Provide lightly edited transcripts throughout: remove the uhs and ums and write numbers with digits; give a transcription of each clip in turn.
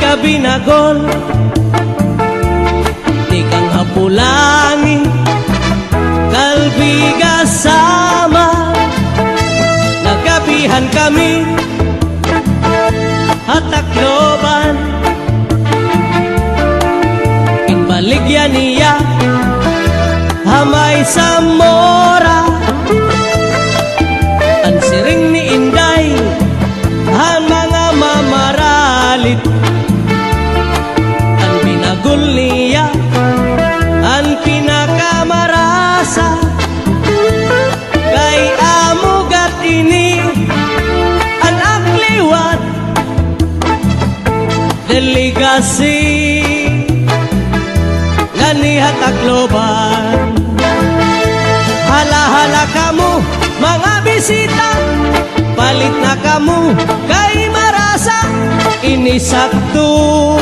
ka binagol, di kang hapulangi, kalbiga sama. Nagabihan kami at takloban, inbaligyan niya hamay sa mora. Ang siring ni Inday, ang mga mamaralit, ang binagol niya, ang pinakamarasa. Kay amugat ini, ang akliwat, delikasi, ganihat takloban. Hala-hala kamu, mga bisita, palit na kamu kay marasa. Inisakto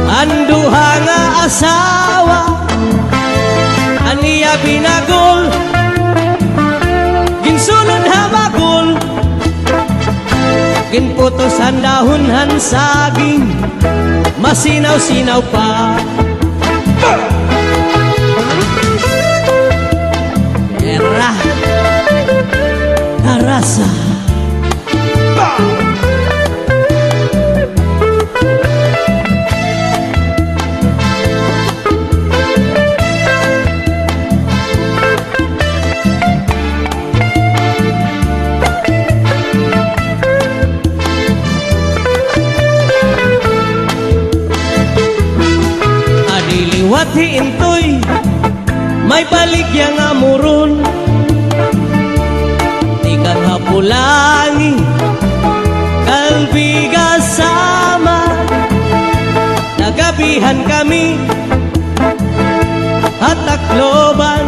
anduha nga asawa, aniya binagol, ginsulod habagol, ginputos ang dahon saging, masinaw-sinaw pa. Era karasa. Adiliwat hiintoy, may baligya nga muron, di kang hapulangi, kalbiga sama. Nagabihan kami at takloban,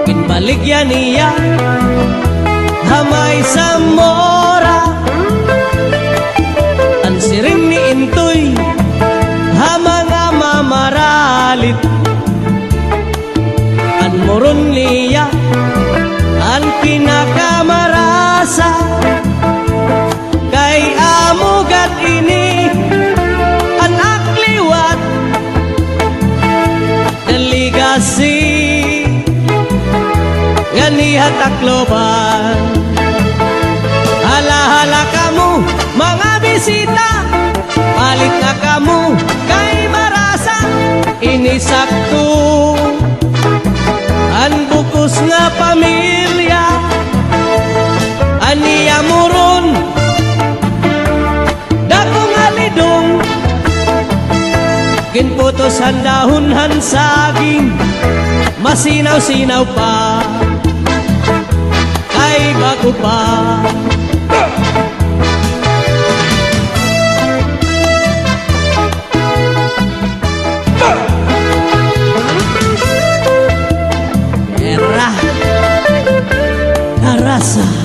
kinbaligyan niya hamay sa mora. Ang siring ni Intoy, mga mamaralit, ang moron niya, ang pinakamarasa. Kay amugat ini, ang akliwat, delikasi, ganihat takloban. Hala-hala kamu, mga bisita, palit na kamu kay marasa. Inisakto ang bukos nga pamilya, aniya muron, dakong alidong, ginputos ang dahon saging, masinaw-sinaw pa, ay bago pa. Era karasa.